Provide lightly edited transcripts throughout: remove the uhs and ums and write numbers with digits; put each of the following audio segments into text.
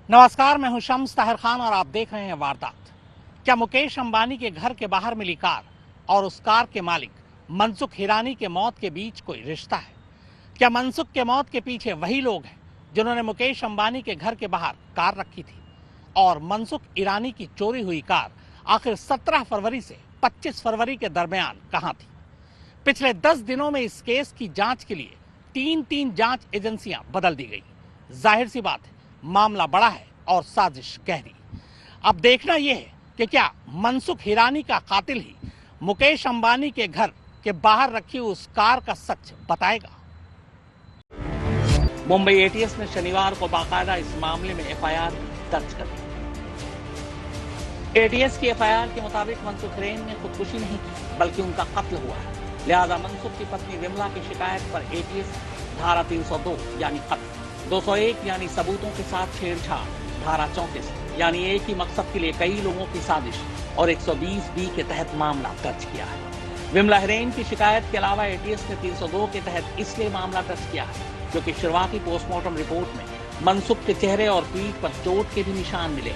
नमस्कार, मैं हूं शम्स ताहिर खान और आप देख रहे हैं वारदात। क्या मुकेश अंबानी के घर के बाहर मिली कार और उस कार के मालिक मनसुख हिरानी के मौत के बीच कोई रिश्ता है? क्या मनसुख के मौत के पीछे वही लोग हैं जिन्होंने मुकेश अंबानी के घर के बाहर कार रखी थी? और मनसुख हिरानी की चोरी हुई कार आखिर 17 फरवरी से 25 फरवरी के दरमियान कहां थी? पिछले 10 दिनों में इस केस की जांच के लिए तीन जांच एजेंसियां बदल दी गई। जाहिर सी बात है, मामला बड़ा है और साजिश गहरी। अब देखना यह है कि क्या मनसुख हिरानी का कातिल ही मुकेश अंबानी के घर के बाहर रखी उस कार का सच बताएगा। मुंबई एटीएस ने शनिवार को बाकायदा इस मामले में एफआईआर दर्ज कर दी। एटीएस की एफआईआर के मुताबिक मनसुख हिरेन ने खुदकुशी नहीं की, बल्कि उनका कत्ल हुआ है। लिहाजा मनसुख की पत्नी विमला की शिकायत पर एटीएस धारा 302 यानी कत्ल, 201 यानी सबूतों के साथ छेड़छाड़, धारा 34 यानी एक ही मकसद के लिए कई लोगों की साजिश और 120B के तहत मामला दर्ज किया है। विमला हिरेन की शिकायत के अलावा एटीएस ने 302 के तहत इसलिए मामला दर्ज किया है क्योंकि शुरुआती पोस्टमार्टम रिपोर्ट में मनसुख के चेहरे और पीठ पर चोट के भी निशान मिले।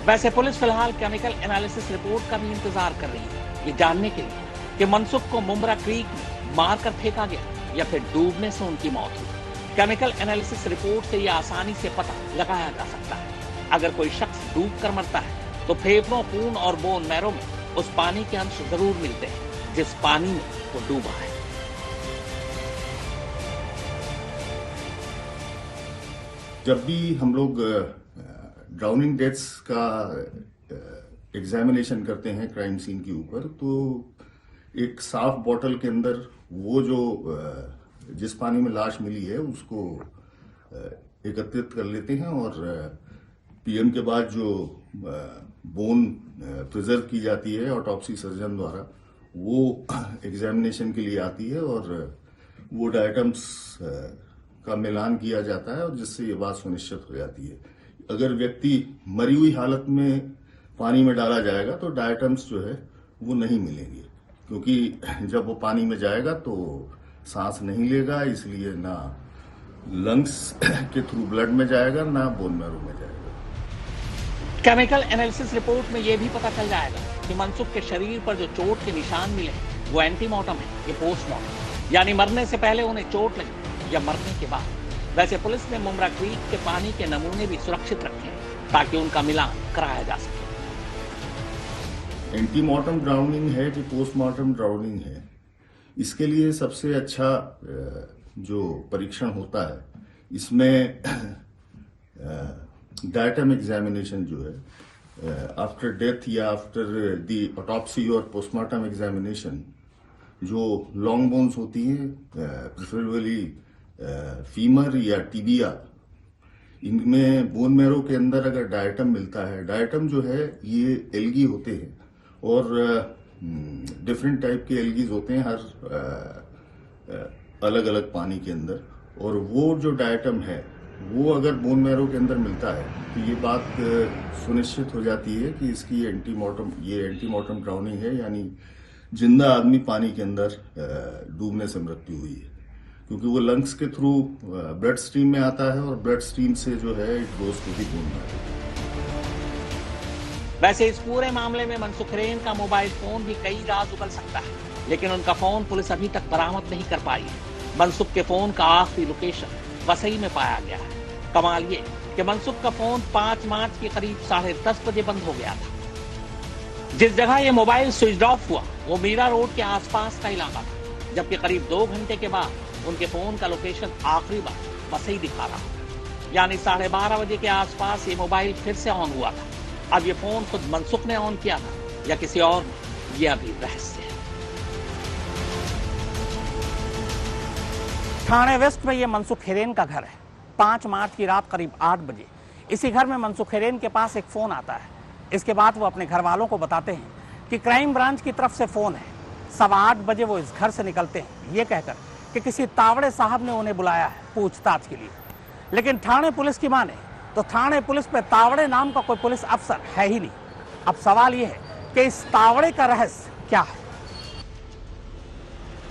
वैसे पुलिस फिलहाल केमिकल एनालिसिस रिपोर्ट का भी इंतजार कर रही है, ये जानने के लिए कि मनसुख को मुंब्रा क्रीक में मारकर फेंका गया या फिर डूबने से उनकी मौत हुई। केमिकल एनालिसिस रिपोर्ट से यह आसानी से पता लगाया जा सकता है। अगर कोई शख्स डूब कर मरता है तो फेफड़ों, खून और बोन मैरो में उस पानी के अंश जरूर मिलते हैं जिस पानी में वो डूबा है। जब भी हम लोग ड्राउनिंग डेथ्स का एग्जामिनेशन करते हैं क्राइम सीन के ऊपर, तो एक साफ बोतल के अंदर वो जो जिस पानी में लाश मिली है उसको एकत्रित कर लेते हैं और पीएम के बाद जो बोन प्रिजर्व की जाती है ऑटोप्सी सर्जन द्वारा, वो एग्जामिनेशन के लिए आती है और वो डायटम्स का मिलान किया जाता है और जिससे ये बात सुनिश्चित हो जाती है। अगर व्यक्ति मरी हुई हालत में पानी में डाला जाएगा तो डायटम्स जो है वो नहीं मिलेंगे, क्योंकि जब वो पानी में जाएगा तो सांस नहीं लेगा, इसलिए ना लंग्स के थ्रू ब्लड में जाएगा ना बोन मैरो में जाएगा। केमिकल एनालिसिस रिपोर्ट में यह भी पता चल जाएगा कि मनसुख के शरीर पर जो चोट के निशान मिले वो एंटीमॉर्टम है, ये पोस्टमॉर्टम, यानी मरने से पहले उन्हें चोट लगी या मरने के बाद। वैसे पुलिस ने मुंब्रा क्रीक के पानी के नमूने भी सुरक्षित रखे हैं ताकि उनका मिलान कराया जा सके। एंटीमॉर्टम ड्राउनिंग है कि पोस्टमार्टम ड्राउनिंग है, इसके लिए सबसे अच्छा जो परीक्षण होता है इसमें डायटम एग्जामिनेशन जो है आफ्टर डेथ या आफ्टर दी ऑटोप्सी और पोस्टमार्टम एग्जामिनेशन, जो लॉन्ग बोन्स होती हैं प्रेफरेबली फीमर या टिबिया, इनमें बोन मैरो के अंदर अगर डायटम मिलता है, डायटम जो है ये एल्गी होते हैं और डिफरेंट टाइप के एल्गीज होते हैं हर अलग अलग पानी के अंदर, और वो जो डायटम है वो अगर बोन मैरो के अंदर मिलता है तो ये बात सुनिश्चित हो जाती है कि इसकी ये एंटीमॉर्टम ड्राउनिंग है, यानी जिंदा आदमी पानी के अंदर डूबने से मृत्यु हुई है, क्योंकि वो लंग्स के थ्रू ब्लड स्ट्रीम में आता है और ब्लड स्ट्रीम से जो है it goes to the bone marrow. वैसे इस पूरे मामले में मनसुख हिरेन का मोबाइल फोन भी कई राज उगल सकता है, लेकिन उनका फोन पुलिस अभी तक बरामद नहीं कर पाई है। मनसुख के फोन का आखिरी लोकेशन वसई में पाया गया है। कमाल ये कि मनसुख का फोन 5 मार्च के करीब 10:30 बजे बंद हो गया था। जिस जगह ये मोबाइल स्विच ऑफ हुआ वो मीरा रोड के आसपास का इलाका था, जबकि करीब 2 घंटे के बाद उनके फोन का लोकेशन आखिरी बार वसई दिखा रहा, यानी 12:30 बजे के आसपास ये मोबाइल फिर से ऑन हुआ था। अब ये फोन खुद मनसुख ने ऑन किया था या किसी और ने, ये अभी रहस्य है। थाने वेस्ट में ये मनसुख हिरेन का घर है। 5 मार्च की रात करीब 8 बजे इसी घर में मनसुख हिरेन के पास एक फोन आता है। इसके बाद वो अपने घर वालों को बताते हैं कि क्राइम ब्रांच की तरफ से फोन है। 8:15 बजे वो इस घर से निकलते हैं ये कहकर कि किसी तावड़े साहब ने उन्हें बुलाया है पूछताछ के लिए। लेकिन थाने पुलिस की माने तो थाने पुलिस पे तावड़े नाम का कोई पुलिस अफसर है ही नहीं। अब सवाल यह है कि इस तावड़े का रहस्य क्या है।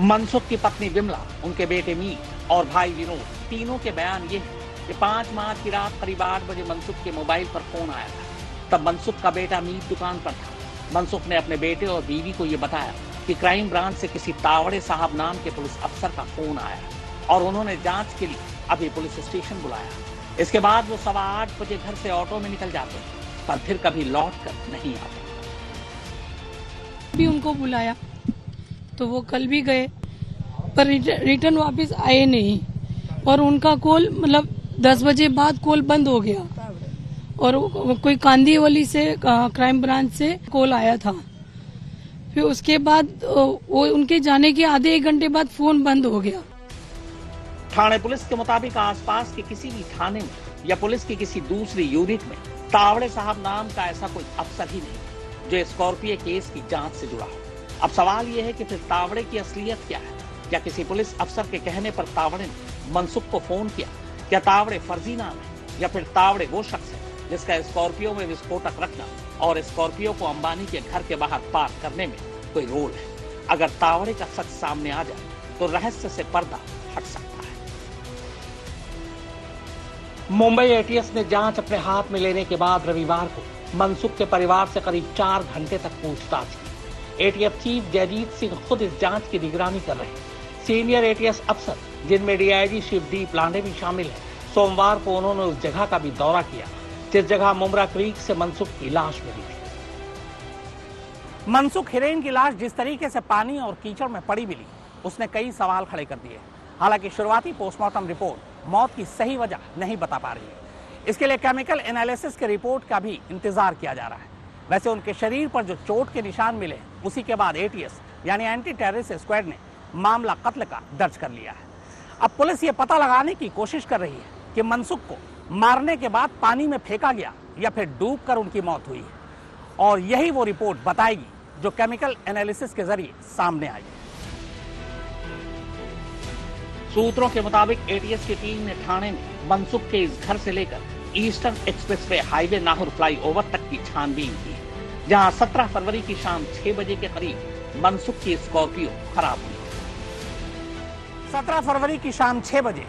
मनसुख की पत्नी विमला, उनके बेटे मीर और भाई विनोद, तीनों के बयान ये है कि 5 मार्च की रात करीब 8 बजे मनसुख के मोबाइल पर फोन आया था। तब मनसुख का बेटा मीत दुकान पर था। मनसुख ने अपने बेटे और बीवी को ये बताया कि क्राइम ब्रांच से किसी तावड़े साहब नाम के पुलिस अफसर का फोन आया और उन्होंने जांच के लिए अभी पुलिस स्टेशन बुलाया। इसके बाद वो 8:15 बजे घर से ऑटो में निकल जाते हैं, पर फिर कभी लौट कर नहीं आते। भी उनको बुलाया तो वो कल भी गए, पर रिटर्न वापस आए नहीं और उनका कॉल मतलब 10 बजे बाद कॉल बंद हो गया और कोई कांदीवली से क्राइम ब्रांच से कॉल आया था। फिर उसके बाद वो उनके जाने के आधे 1 घंटे बाद फोन बंद हो गया। थाने पुलिस के मुताबिक आसपास के किसी भी थाने में या पुलिस की किसी दूसरी यूनिट में तावड़े साहब नाम का ऐसा कोई अफसर ही नहीं जो स्कॉर्पियो केस की जांच से जुड़ा हो। अब सवाल यह है कि फिर तावड़े की असलियत क्या है? क्या किसी पुलिस अफसर के कहने पर तावड़े ने मनसुख को फोन किया? क्या तावड़े फर्जी नाम है या फिर तावड़े वो शख्स है जिसका स्कॉर्पियो में विस्फोटक रखना और स्कॉर्पियो को अंबानी के घर के बाहर पार्क करने में कोई रोल है? अगर तावड़े का सच सामने आ जाए तो रहस्य से पर्दा हट सकता है। मुंबई एटीएस ने जांच अपने हाथ में लेने के बाद रविवार को मनसुख के परिवार से करीब 4 घंटे तक पूछताछ की। एटीएस चीफ जयजीत सिंह खुद इस जांच की निगरानी कर रहे हैं। सीनियर एटीएस अफसर जिनमें डीआईजी शिवदीप लांडे भी शामिल है, सोमवार को उन्होंने उस जगह का भी दौरा किया जिस जगह मुमरा क्रीक से मनसुख की लाश मिली थी। मनसुख हिरेन की लाश जिस तरीके से पानी और कीचड़ में पड़ी मिली, उसने कई सवाल खड़े कर दिए। हालांकि शुरुआती पोस्टमार्टम रिपोर्ट मौत की सही वजह नहीं बता पा रही है। इसके लिए केमिकल एनालिसिस के रिपोर्ट का भी इंतजार किया जा रहा है। वैसे उनके शरीर पर जो चोट के निशान मिले, उसी के बाद एटीएस यानी एंटी टेररिस्ट स्क्वाड ने मामला कत्ल का दर्ज कर लिया है। अब पुलिस ये पता लगाने की कोशिश कर रही है कि मनसुख को मारने के बाद पानी में फेंका गया या फिर डूबकर उनकी मौत हुई है, और यही वो रिपोर्ट बताएगी जो केमिकल एनालिसिस के जरिए सामने आई। सूत्रों के मुताबिक एटीएस की टीम ने थाने में मनसुख के इस घर से लेकर eastern expressway highway Nahar flyover तक की छानबीन की, जहां 17 फरवरी की शाम 6 बजे के करीब मनसुख की स्कॉर्पियो खराब हुई। 17 फरवरी की शाम 6 बजे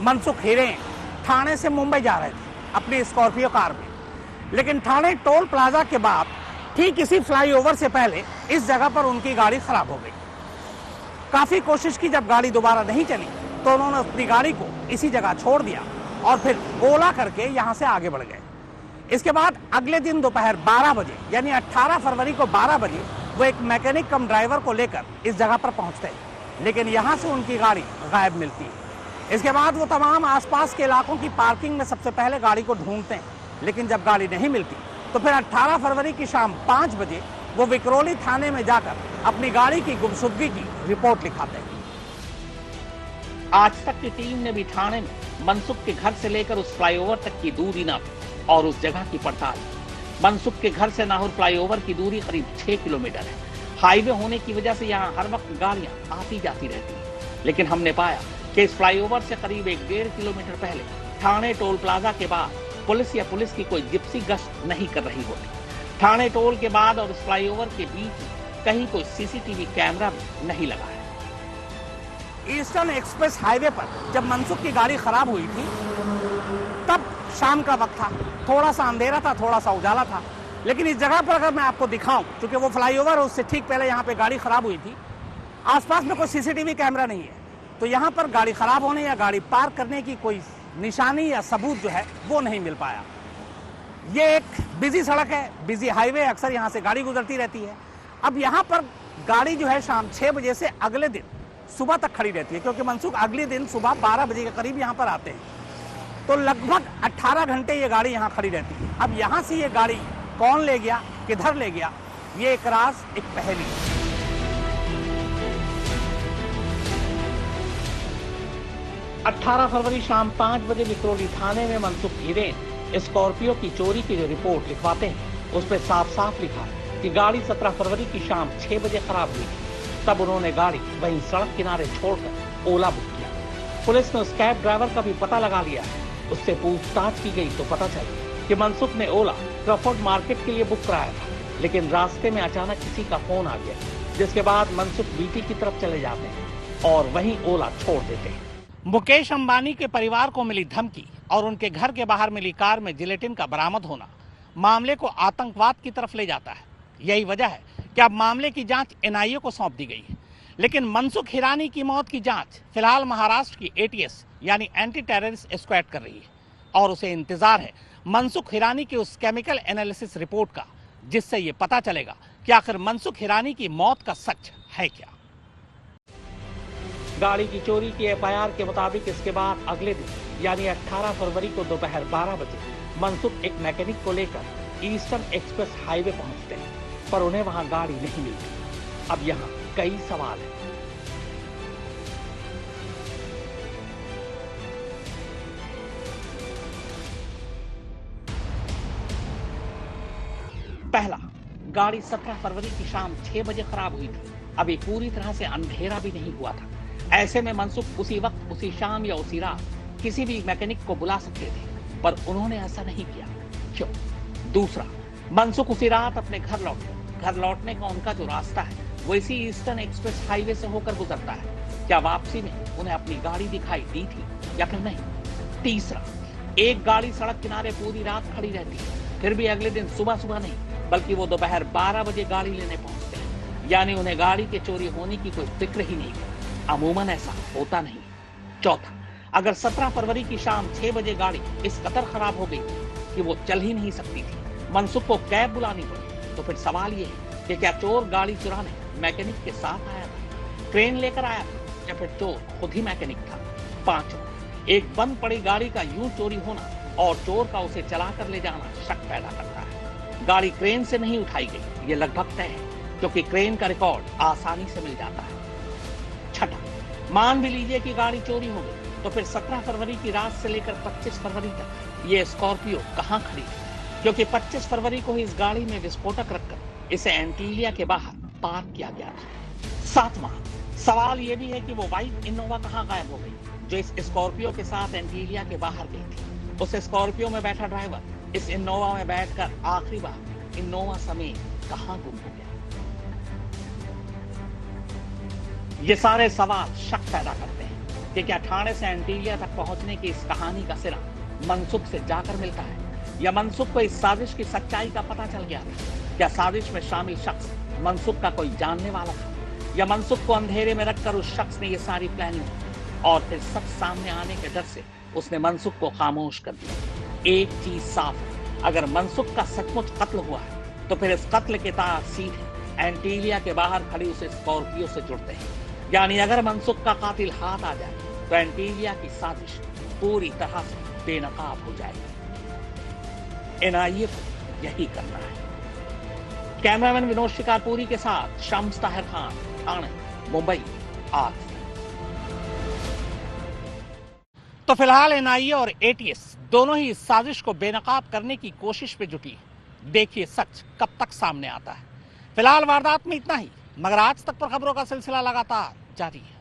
मनसुख हिरेन थाने से मुंबई जा रहे थे अपनी स्कॉर्पियो कार में, लेकिन थाने टोल प्लाजा के बाद ठीक इसी फ्लाईओवर से पहले इस जगह पर उनकी गाड़ी खराब हो गई। काफी कोशिश की, जब गाड़ी दोबारा नहीं चली तो उन्होंने अपनी गाड़ी को इसी जगह छोड़ दिया और फिर ओला करके यहां से आगे बढ़ गए। इसके बाद अगले दिन दोपहर 12 बजे यानी 18 फरवरी को 12 बजे वो एक मैकेनिक कम ड्राइवर को लेकर इस जगह पर पहुंचते हैं, लेकिन यहां से उनकी गाड़ी गायब मिलती है। इसके बाद वो तमाम आसपास के इलाकों की पार्किंग में सबसे पहले गाड़ी को ढूंढते हैं, लेकिन जब गाड़ी नहीं मिलती तो फिर 18 फरवरी की शाम 5 बजे वो विक्रोली थाने में जाकर अपनी गाड़ी की गुमशुदगी की रिपोर्ट लिखाते हैं। आज तक की टीम ने भी थाने में मनसुख के घर से लेकर उस फ्लाईओवर तक की दूरी नापी और उस जगह की पड़ताल। मनसुख के घर से नाहर फ्लाईओवर की दूरी करीब 6 किलोमीटर है। हाईवे होने की वजह से यहाँ हर वक्त गाड़ियां आती जाती रहती हैं, लेकिन हमने पाया कि इस फ्लाईओवर से करीब 1.5 किलोमीटर पहले थाने टोल प्लाजा के बाद पुलिस या पुलिस की कोई जिप्सी गश्त नहीं कर रही होती। थाने टोल के बाद और इस फ्लाईओवर के बीच में कहीं कोई सीसीटीवी कैमरा भी नहीं लगा है। ईस्टर्न एक्सप्रेस हाईवे पर जब मनसुख की गाड़ी खराब हुई थी तब शाम का वक्त था, थोड़ा सा अंधेरा था, थोड़ा सा उजाला था, लेकिन इस जगह पर अगर मैं आपको दिखाऊं, क्योंकि वो फ्लाईओवर उससे ठीक पहले यहाँ पे गाड़ी खराब हुई थी, आसपास में कोई सीसीटीवी कैमरा नहीं है, तो यहाँ पर गाड़ी खराब होने या गाड़ी पार्क करने की कोई निशानी या सबूत जो है वो नहीं मिल पाया। ये एक बिजी सड़क है, बिजी हाईवे, अक्सर यहाँ से गाड़ी गुजरती रहती है। अब यहाँ पर गाड़ी जो है शाम 6 बजे से अगले दिन सुबह तक खड़ी रहती है, क्योंकि मनसुख अगले दिन सुबह 12 बजे के करीब यहाँ पर आते हैं, तो लगभग 18 घंटे ये गाड़ी यहाँ खड़ी रहती है। अब यहाँ से ये गाड़ी कौन ले गया, किधर ले गया, ये एक राज, एक पहेली है। 18 फरवरी शाम 5 बजे विक्रोली थाने में मनसुख हिरेन स्कॉर्पियो की चोरी की जो रिपोर्ट लिखवाते हैं, उस पर साफ साफ लिखा कि गाड़ी 17 फरवरी की शाम 6 बजे खराब हुई थी। तब उन्होंने गाड़ी वहीं सड़क किनारे छोड़कर ओला बुक किया। पुलिस ने उस कैब ड्राइवर का भी पता लगा लिया है। उससे पूछताछ की गई तो पता चला कि मनसुख ने ओला क्रॉफोर्ड मार्केट के लिए बुक कराया था, लेकिन रास्ते में अचानक किसी का फोन आ गया, जिसके बाद मनसुख बीटी की तरफ चले जाते हैं और वहीं ओला छोड़ देते हैं। मुकेश अंबानी के परिवार को मिली धमकी और उनके घर के बाहर मिली कार में जिलेटिन का बरामद होना मामले को आतंकवाद की तरफ ले जाता है। यही वजह है कि अब मामले की जांच एनआईए को सौंप दी गई है। लेकिन मनसुख हिरानी की मौत की जांच फिलहाल महाराष्ट्र की एटीएस यानी एंटी टेररिस्ट स्क्वाड कर रही है और उसे इंतजार है मनसुख हिरानी की उस केमिकल एनालिसिस रिपोर्ट का, जिससे ये पता चलेगा कि आखिर मनसुख हिरानी की मौत का सच है क्या। गाड़ी की चोरी की एफआईआर के मुताबिक इसके बाद अगले दिन यानी 18 फरवरी को दोपहर 12 बजे मनसुख एक मैकेनिक को लेकर ईस्टर्न एक्सप्रेस हाईवे पहुंचते हैं, पर उन्हें वहां गाड़ी नहीं मिलती। अब यहां कई सवाल हैं। पहला, गाड़ी 17 फरवरी की शाम 6 बजे खराब हुई थी। अभी पूरी तरह से अंधेरा भी नहीं हुआ था। ऐसे में मनसुख उसी वक्त, उसी शाम या उसी रात किसी भी मैकेनिक को बुला सकते थे, पर उन्होंने ऐसा नहीं किया। क्यों? दूसरा, मनसुख उसी रात अपने घर लौटे। घर लौटने का उनका जो रास्ता है वो इसी ईस्टर्न एक्सप्रेस हाईवे से होकर गुजरता है। क्या वापसी में उन्हें अपनी गाड़ी दिखाई दी थी या फिर नहीं? तीसरा, एक गाड़ी सड़क किनारे पूरी रात खड़ी रहती है, फिर भी अगले दिन सुबह सुबह नहीं बल्कि वो दोपहर 12 बजे गाड़ी लेने पहुंचते हैं, यानी उन्हें गाड़ी के चोरी होने की कोई फिक्र ही नहीं है। अमूमन ऐसा होता नहीं। चौथा, अगर 17 फरवरी की शाम 6 बजे गाड़ी इस कदर खराब हो गई कि वो चल ही नहीं सकती थी, मनसुख को कैब बुलानी पड़ी, तो फिर सवाल ये है कि क्या चोर गाड़ी चुराने मैकेनिक के साथ आया था, ट्रेन लेकर आया था, या फिर चोर खुद ही मैकेनिक था? पांचवा, एक बंद पड़ी गाड़ी का यूं चोरी होना और चोर का उसे चलाकर ले जाना शक पैदा करता है। गाड़ी क्रेन से नहीं उठाई गई, ये लगभग तय है, क्योंकि क्रेन का रिकॉर्ड आसानी से मिल जाता है। छठा, मान भी लीजिए कि गाड़ी चोरी हो गई, तो फिर 17 फरवरी की रात से लेकर 25 फरवरी तक ये स्कॉर्पियो कहां खड़ी है? क्योंकि 25 फरवरी को ही इस गाड़ी में विस्फोटक रखकर इसे एंटीलिया के बाहर पार्क किया गया था। सातवां, सवाल यह भी है कि वो व्हाइट इनोवा कहां गायब हो गई जो इस स्कॉर्पियो के साथ एंटीलिया के बाहर गई थी? उस स्कॉर्पियो में बैठा ड्राइवर इस इनोवा में बैठकर आखिरी बार इनोवा समेत कहां गुम हो गया? ये सारे सवाल शक पैदा करते हैं कि क्या ठाणे से एंटीलिया तक पहुंचने की इस कहानी का सिरा मनसुख से जाकर मिलता है, या मनसुख को इस साजिश की सच्चाई का पता चल गया था? क्या साजिश में शामिल शख्स मनसुख का कोई जानने वाला था, या मनसुख को अंधेरे में रखकर उस शख्स ने ये सारी प्लानिंग की और फिर सच सामने आने के डर से उसने मनसुख को खामोश कर दिया? एक चीज साफ है, अगर मनसुख का सचमुच कत्ल हुआ है तो फिर इस कत्ल के तार सीधे एंटीलिया के बाहर खड़ी उस स्कॉर्पियो से जुड़ते हैं। यानी अगर मनसुख का कातिल हाथ आ जाए तो एंटीलिया की साजिश पूरी तरह से बेनकाब हो जाएगी। एनआईए को यही करना है। कैमरामैन विनोद शिकारपुरी के साथ शम्स ताहिर खान, ठाणे, मुंबई, आज। तो फिलहाल एनआईए और एटीएस दोनों ही इस साजिश को बेनकाब करने की कोशिश में जुटी है। देखिए सच कब तक सामने आता है। फिलहाल वारदात में इतना ही, मगर आज तक पर खबरों का सिलसिला लगातार जारी है।